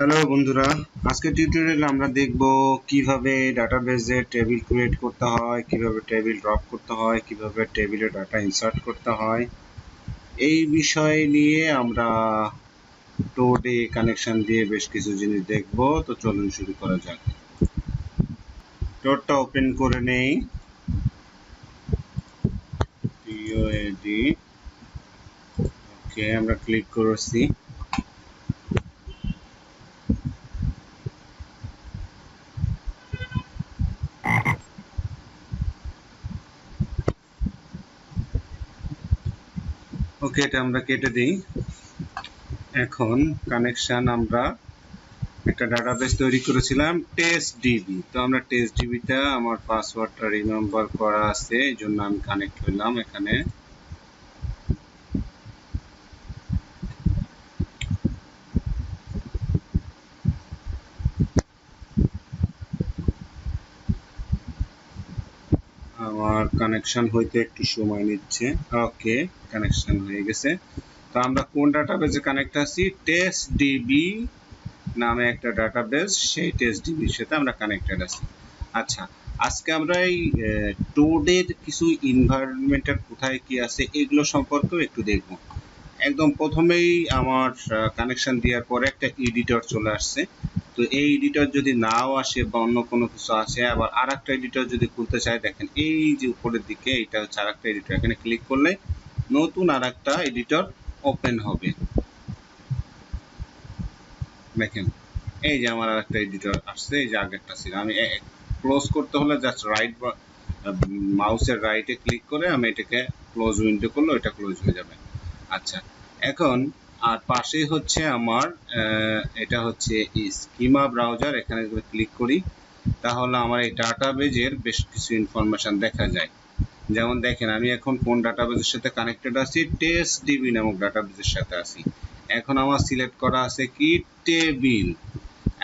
Hello বন্ধুরা, আজকের টিউটোরিয়ালে আমরা দেখব কিভাবে ডাটাবেজে টেবিল ক্রিয়েট করতে হয়, কিভাবে টেবিল ড্রপ করতে হয়, কিভাবে টেবিলে ডাটা ইনসার্ট করতে হয়। এই বিষয় নিয়ে আমরা টোডে কানেকশন দিয়ে বেশ কিছু জিনিস দেখব। তো চলুন শুরু করা যাক। টোডটা ওপেন করে নেই। টিওএডি, ওকে, আমরা ক্লিক করেছি। ওকে, এটা আমরা কেটে দিই। এখন কানেকশন আমরা একটা ডাটাবেস তৈরি করেছিলাম টেস্ট ডিবি। তো আমরা টেস্ট ডিবিটা, আমার পাসওয়ার্ডটা রিমেম্বার করা আছে, এই জন্য আমি কানেক্ট করলাম এখানে। আমার কানেকশন হইতে একটু সময় নিচ্ছে। ওকে, কানেকশন হয়ে গেছে। তো আমরা কোন ডাটাবেসে কানেক্ট আছি? টেস্ট ডিবি নামে একটা ডাটাবেস, সেই টেস্ট ডিবির সাথে আমরা কানেক্টেড আছি। আচ্ছা, আজকে আমরা এই টোডের কিছু এনভায়রনমেন্টের কোথায় কি আছে এগুলো সম্পর্কেও একটু দেখব। একদম প্রথমেই আমার কানেকশন দেওয়ার পরে একটা এডিটর চলে আসছে। তো এই এডিটর যদি নাও আসে বা অন্য কোনো কিছু আসে, আবার আর একটা এডিটর যদি খুলতে চাই, দেখেন এই যে উপরের দিকে এটা হচ্ছে আর একটা এডিটর। এখানে ক্লিক করলে নতুন আর একটা এডিটর ওপেন হবে। দেখেন এই যে আমার আর একটা এডিটর আসছে, এই যে আগেরটা ছিল। আমি ক্লোজ করতে হলে জাস্ট রাইট বা মাউসের রাইটে ক্লিক করে আমি এটাকে ক্লোজ উইন্ডো করলে এটা ক্লোজ হয়ে যাবে। আচ্ছা, এখন আর পাশেই হচ্ছে আমার এটা হচ্ছে স্কিমা ব্রাউজার। এখানে যদি ক্লিক করি তাহলে আমার এই ডাটাবেজের বেশ কিছু ইনফরমেশন দেখা যায়। যেমন দেখেন আমি এখন কোন ডাটাবেজের সাথে কানেক্টেড আছি? টেস্ট ডিবি নামক ডাটাবেজের সাথে আছি। এখন আমার সিলেক্ট করা আছে কি? টেবিল।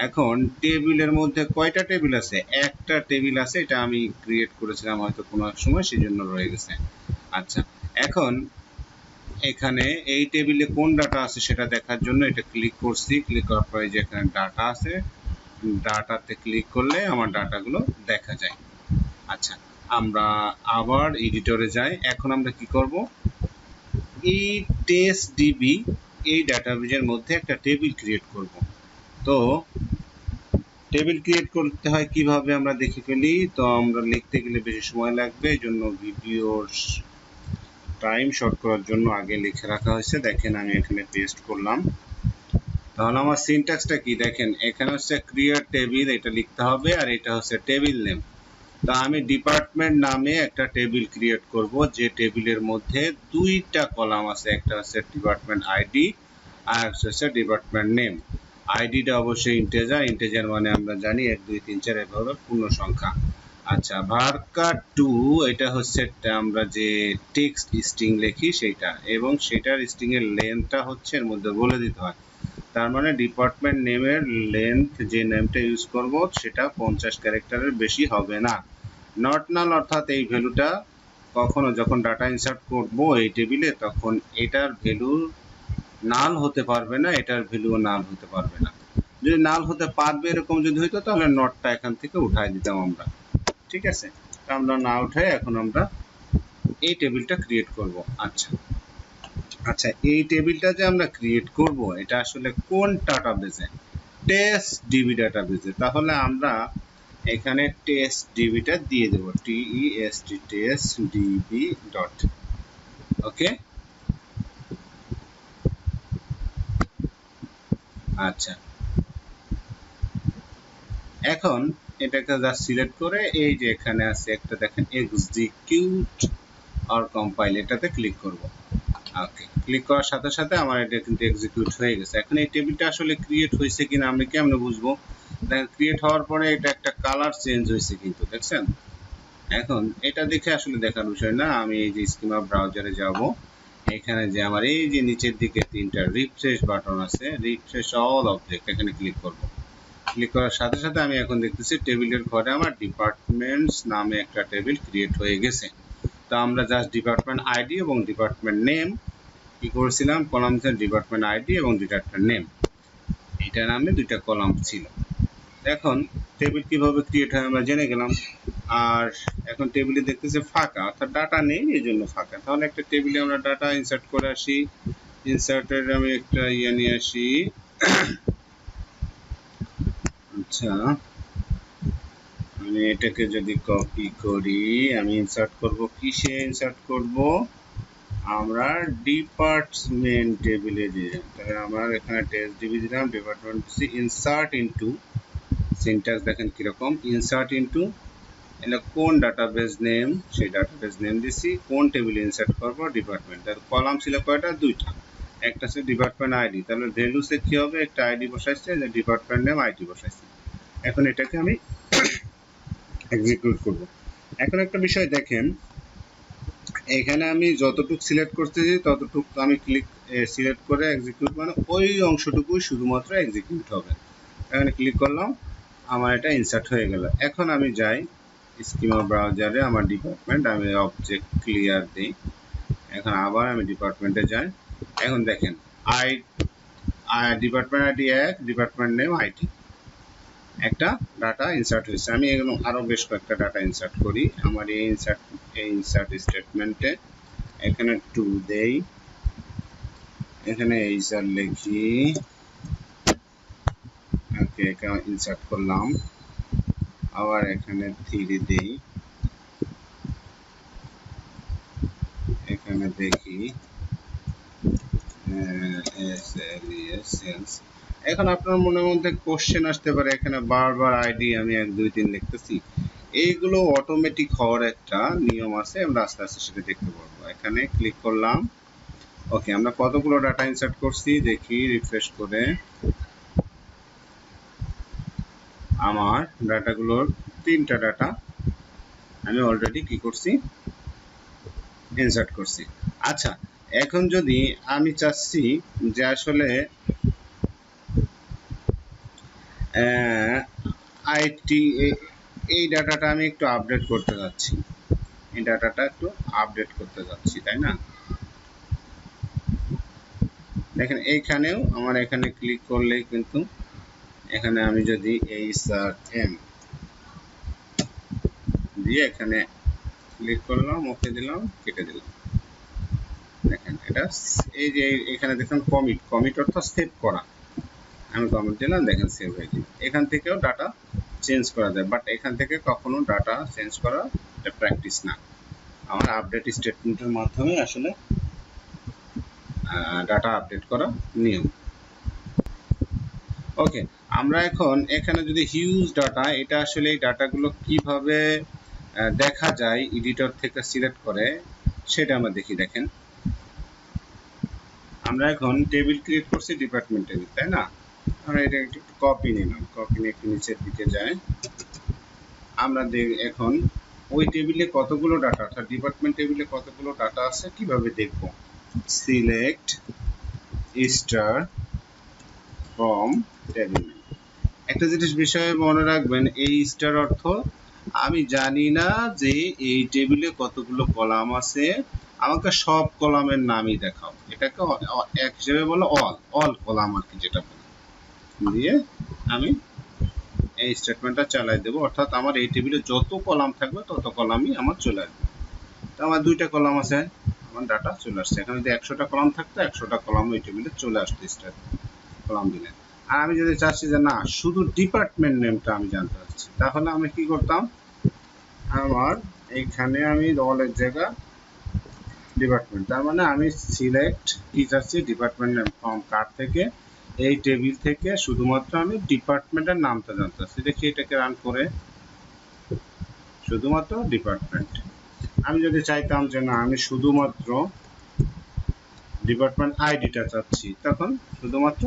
এখন টেবিলের মধ্যে কয়টা টেবিল আছে? একটা টেবিল আছে, এটা আমি ক্রিয়েট করেছিলাম হয়তো কোনো এক সময়, সেই জন্য রয়ে গেছে। আচ্ছা, এখন এখানে এই টেবিলে কোন ডাটা আছে সেটা দেখার জন্য এটা ক্লিক করছি। ক্লিক করার পরে যে এখানে ডাটা আছে, ডাটাতে ক্লিক করলে আমার ডাটাগুলো দেখা যায়। আচ্ছা, আমরা আবার এডিটরে যাই। এখন আমরা কি করব? এই টেস্ট ডিবি এই ডাটাবেজের মধ্যে একটা টেবিল ক্রিয়েট করব। তো টেবিল ক্রিয়েট করতে হয় কিভাবে আমরা দেখে ফেলি। তো আমরা লিখতে গেলে বেশি সময় লাগবে, এই জন্য ভিডিওর টাইম শর্ট করার জন্য আগে লিখে রাখা হয়েছে। দেখেন আমি এখানে পেস্ট করলাম। তাহলে আমার সিনট্যাক্সটা কি দেখেন, এখানে হচ্ছে ক্রিয়েট টেবিল, এটা লিখতে হবে, আর এটা হচ্ছে টেবিল নেম। তো আমি ডিপার্টমেন্ট নামে একটা টেবিল ক্রিয়েট করব, যে টেবিলের মধ্যে দুইটা কলাম আছে, একটা হচ্ছে ডিপার্টমেন্ট আইডি আর একটা হচ্ছে ডিপার্টমেন্ট নেম। আইডিটা অবশ্যই ইন্টিজার, ইন্টিজার মানে আমরা জানি 1 2 3 4 এভাবে পূর্ণ সংখ্যা। আচ্ছা, ভার্কা 2 এটা হচ্ছে আমরা যে টেক্সট স্ট্রিং লিখি সেটা, এবং সেটার স্ট্রিং এর লেন্থটা হচ্ছে এর মধ্যে বলে দিতে হয়। তার মানে ডিপার্টমেন্ট নেমের লেন্থ, যে নেমটা ইউজ করব সেটা 50 ক্যারেক্টারের বেশি হবে না। নট নাল অর্থাৎ এই ভ্যালুটা কখনো যখন ডাটা ইনসার্ট করব এই টেবিলে, তখন এটার ভ্যালু নাল হতে পারবে না, এটার ভ্যালুও নাল হতে পারবে না। যদি নাল হতে পারবে এরকম যদি হইতো তাহলে নটটা এখান থেকে উঠাই দিতাম আমরা। ঠিক আছে, আমরা না উঠাই এখন আমরা এই টেবিলটা ক্রিয়েট করব। আচ্ছা আচ্ছা, এই টেবিলটা যে আমরা ক্রিয়েট করব এটা আসলে কোন ডাটাবেজে? Test DB ডাটাবেজে। তাহলে আমরা এখানে টেস্ট ডিবিটা দিয়ে দেব, TEST টেস্ট ডিবি ডট। ওকে, আচ্ছা, এখন এটাকে জাস্ট সিলেক্ট করে এই যে এখানে আছে একটা দেখেন এক্সিকিউট অর কম্পাইল, এটাতে ক্লিক করব। ওকে, ক্লিক করার সাথে সাথে আমার এটা কিন্তু এক্সিকিউট হয়ে গেছে। এখন এই টেবিলটা আসলে ক্রিয়েট হয়েছে কিনা আমি কেমনে বুঝবো? দেখেন ক্রিয়েট হওয়ার পরে এটা একটা কালার চেঞ্জ হয়েছে কিন্তু, দেখছেন? এখন এটা দেখে আসলে দেখার বিষয় না। আমি এই যে স্কিমা ব্রাউজারে যাব, এখানে যে আমার এই যে নিচের দিকে তিনটা রিফ্রেশ বাটন আছে, রিফ্রেশ অল অবজেক্ট, এখানে ক্লিক করব। ক্লিক করার সাথে সাথে আমি এখন দেখতেছি টেবিলের ঘরে আমার ডিপার্টমেন্টস নামে একটা টেবিল ক্রিয়েট হয়ে গেছে। তো আমরা জাস্ট ডিপার্টমেন্ট আইডি এবং ডিপার্টমেন্ট নেম কি করেছিলাম, কলামসের ডিপার্টমেন্ট আইডি এবং ডিপার্টমেন্ট নেম, এটা নামে দুইটা কলাম ছিল। এখন টেবিল কিভাবে ক্রিয়েট হয় আমরা জেনে গেলাম। আর এখন টেবিলে দেখতেছে ফাঁকা, অর্থাৎ ডাটা নেই, এই জন্য ফাঁকা। তাহলে একটা টেবিলে আমরা ডাটা ইনসার্ট করে আসি। ইনসার্টের আমি একটা নিয়ে আসি। আচ্ছা, আমি এটাকে যদি কপি করি, আমি ইনসার্ট করব, কিসে ইনসার্ট করব, আমরা ডিপার্টমেন্ট টেবিলে দিলাম। তাহলে আমরা এখানে টেস্ট ডিবি দিলাম, ডিপার্টমেন্ট ইনসার্ট ইনটু, সিনট্যাক্স দেখেন কিরকম, ইনসার্ট ইনটু, এটা কোন ডাটাবেস নেম, সেই ডাটাবেস নেম দিছি, কোন টেবিলে ইনসার্ট করব, ডিপার্টমেন্ট। তার কলাম ছিল কয়টা, দুইটা, একটা হচ্ছে ডিপার্টমেন্ট আইডি, তাহলে ভ্যালুসে কি হবে, একটা আইডি বসাইছে, যে ডিপার্টমেন্ট নেম আইডি বসাইছে। এখন এটাকে আমি এক্সিকিউট করব। এখন একটা বিষয় দেখেন, এখানে আমি যতটুকু সিলেক্ট করতেছি ততটুকু আমি সিলেক্ট করে এক্সিকিউট, মানে ওই অংশটুকুই শুধুমাত্র এক্সিকিউট হবে। এখানে ক্লিক করলাম, আমার এটা ইনসার্ট হয়ে গেল। এখন আমি যাই স্কিমা ব্রাউজারে, আমার ডিপার্টমেন্ট, আমি অবজেক্ট ক্লিয়ার দিই। এখন আবার আমি ডিপার্টমেন্টে যাই। এখন দেখেন department ID 1, department name IT, একটা ডাটা ইনসার্ট হয়েছে। আমি এগুলো আরো বেশ কয়েকটা ডাটা ইনসার্ট করি। আমার এই ইনসার্ট স্টেটমেন্টে এখানে 2 দেই, এখানে এইচআর লিখি, ওকে, এখানে ইনসার্ট করলাম, আবার এখানে 3 দেই, এখানে দেখি সেলস। এখন আপনার মনের মধ্যে কোশ্চেন আসতে পারে, এখানে বারবার আইডি আমি 1 2 3 লিখতেছি, এইগুলো অটোমেটিক হওয়ার একটা নিয়ম আছে, আমরা আস্তে আস্তে সেটা দেখতে পারবো। এখানে ক্লিক করলাম, ওকে, আমরা কতগুলো ডাটা ইনসার্ট করছি দেখি রিফ্রেশ করে। আমার ডাটাগুলোর 3টা ডাটা আমি অলরেডি কি করছি, ইনসার্ট করছি। আচ্ছা, এখন যদি আমি চাচ্ছি যে আসলে আইটি, এই ডাটাটা আমি একটু আপডেট করতে যাচ্ছি, এই ডাটাটা একটু আপডেট করতে যাচ্ছি, তাই না? দেখেন এইখানেও আমার এখানে ক্লিক করলেই কিন্তু এখানে আমি যদি এইচআরএম দিয়ে এখানে ক্লিক করলাম, ওকে দিলাম, কেটে দিলাম, দেখেন এটা এই যে এখানে দেখেন কমিট অর্থাৎ সেভ করা, আমি কমিট দিলাম, দেখেন সেভ হয়ে গেল। এখান থেকেও ডাটা চেঞ্জ করা যায়, বাট এখান থেকে কখনো ডাটা চেঞ্জ করা এটা প্র্যাকটিস না, আমার আপডেট স্টেটমেন্টের মাধ্যমে আসলে ডাটা আপডেট করা নিয়ম। ওকে, আমরা এখন এখানে যদি হিউজ ডাটা, এটা আসলে এই ডাটাগুলো কিভাবে দেখা যায় এডিটর থেকে সিলেক্ট করে সেটা আমরা দেখি। দেখেন আমরা এখন টেবিল ক্রিয়েট করছি, ডিপার্টমেন্ট টেবিল, তাই না? আমরা এটা একটু কপি নিলাম, কপি নিয়ে একটু নিচের দিকে যাই। আমরা এখন ওই টেবিলে কতগুলো ডাটা, অর্থাৎ ডিপার্টমেন্ট টেবিলে কতগুলো ডাটা আছে কিভাবে দেখব, সিলেক্ট স্টার ফ্রম টেবিল। একটা জিনিস বিষয়ে মনে রাখবেন, এই স্টার অর্থ আমি জানি না যে এই টেবিলে কতগুলো কলাম আছে, আমাকে সব কলামের নামই দেখাও, এটাকে এক হিসেবে বলো অল কলাম আর কি, যেটা বলে দিয়ে আমি এই স্টেটমেন্টটা চালাই দেবো, অর্থাৎ আমার এই টেবিলে যত কলাম থাকবে তত কলামই আমার চলে আসবে। তো আমার 2টা কলাম আছে, আমার ডাটা চলে আসছে। এখানে যদি 100টা কলাম থাকতো 100টা কলাম ওই টেবিলে চলে আসতো স্টার কলাম দিলে। আর আমি যদি চাচ্ছি যে না শুধু ডিপার্টমেন্ট নেমটা আমি জানতে চাচ্ছি, তাহলে আমি কি করতাম, আমার এইখানে আমি অলের জায়গা ডিপার্টমেন্ট, তার মানে আমি সিলেক্ট কি চাচ্ছি, ডিপার্টমেন্ট নেম ফ্রম কার্ড থেকে, এই টেবিল থেকে শুধুমাত্র আমি ডিপার্টমেন্টের নামটা জানতে চাচ্ছি। দেখি এটাকে রান করে, শুধুমাত্র ডিপার্টমেন্ট। আমি যদি চাইতাম যে না আমি শুধুমাত্র ডিপার্টমেন্ট আইডিটা চাচ্ছি, তখন শুধুমাত্র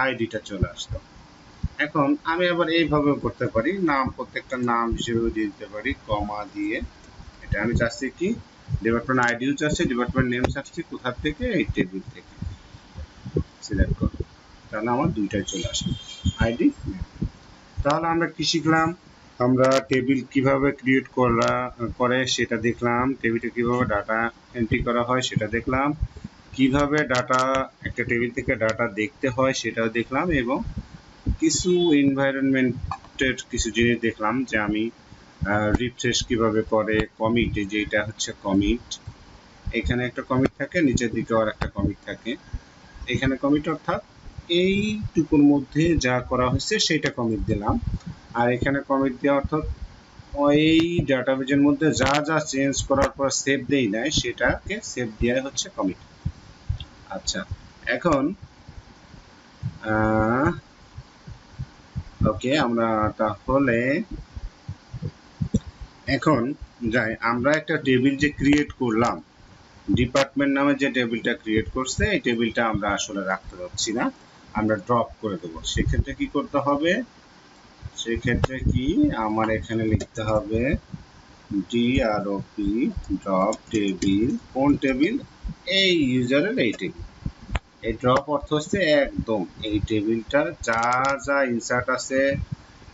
আইডিটা চলে আসতো। এখন আমি আবার এইভাবেও করতে পারি, নাম প্রত্যেকটা নাম হিসেবেও দিয়ে দিতে পারি কমা দিয়ে। এটা আমি চাচ্ছি কি, ডিপার্টমেন্ট আইডিও চাচ্ছি, ডিপার্টমেন্ট নেম চাচ্ছি, কোথা থেকে, এই টেবিল থেকে সিলেক্ট করব, তাহলে আমার 2টাই চলে আসবে, আইডি নেম। তাহলে আমরা কি শিখলাম, আমরা টেবিল কিভাবে ক্রিয়েট করে সেটা দেখলাম, টেবিলে কিভাবে ডাটা এন্ট্রি করা হয় সেটা দেখলাম, কিভাবে ডাটা একটা টেবিল থেকে ডাটা দেখতে হয় সেটাও দেখলাম, এবং কিছু এনভায়রনমেন্টের কিছু জিনিস দেখলাম যে আমি রিফ্রেশ কিভাবে করে, কমিট, যে এটা হচ্ছে কমিট, এখানে একটা কমিট থাকে, নিচের দিকে আর একটা কমিট থাকে, এখানে কমিট অর্থাৎ এইটুকুর মধ্যে যা করা হয়েছে সেটা কমিট দিলাম, আর এখানে কমিট দেওয়া অর্থাৎ এই ডাটাবেজের মধ্যে যা যা চেঞ্জ করার পর সেভ দেই নাই সেটাকে সেভ দেওয়া হচ্ছে কমিট। আচ্ছা, এখন ওকে, আমরা তাহলে এখন যাই, আমরা একটা টেবিল যে ক্রিয়েট করলাম, ডিপার্টমেন্ট নামে যে টেবিলটা ক্রিয়েট করছে, এই টেবিলটা আমরা আসলে রাখতে পারছি না, আমরা ড্রপ করে দেবো। সেক্ষেত্রে কি করতে হবে, সেক্ষেত্রে কি আমার এখানে লিখতে হবে drop ড্রপ টেবিল, কোন টেবিল, এই ইউজারের এই টেবিল। এই ড্রপ অর্থ হচ্ছে একদম এই টেবিলটা যা যা ইনসার্ট আছে,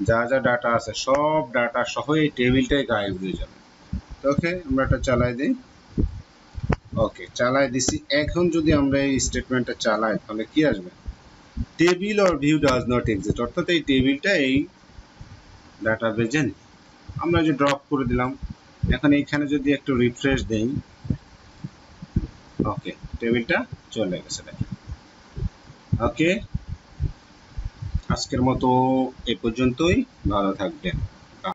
যা যা ডাটা আছে, সব ডাটা সহ এই টেবিলটাই গায়েব হয়ে যাবে। ওকে, আমরা এটা চালাই দিই। ওকে, চালাই দিছি। এখন যদি আমরা এই স্টেটমেন্টটা চালাই তাহলে কি আসবে, table or view does not exist, অর্থাৎ এই টেবিলটা এই ডাটাবেজে নেই। আমরা যে ড্রপ করে দিলাম, এখন এইখানে যদি একটু রিফ্রেশ দেই, ওকে, টেবিলটা চলে গেছে। দেখেন, ওকে, আজকের মতো এ পর্যন্তই, ভালো থাকবেন।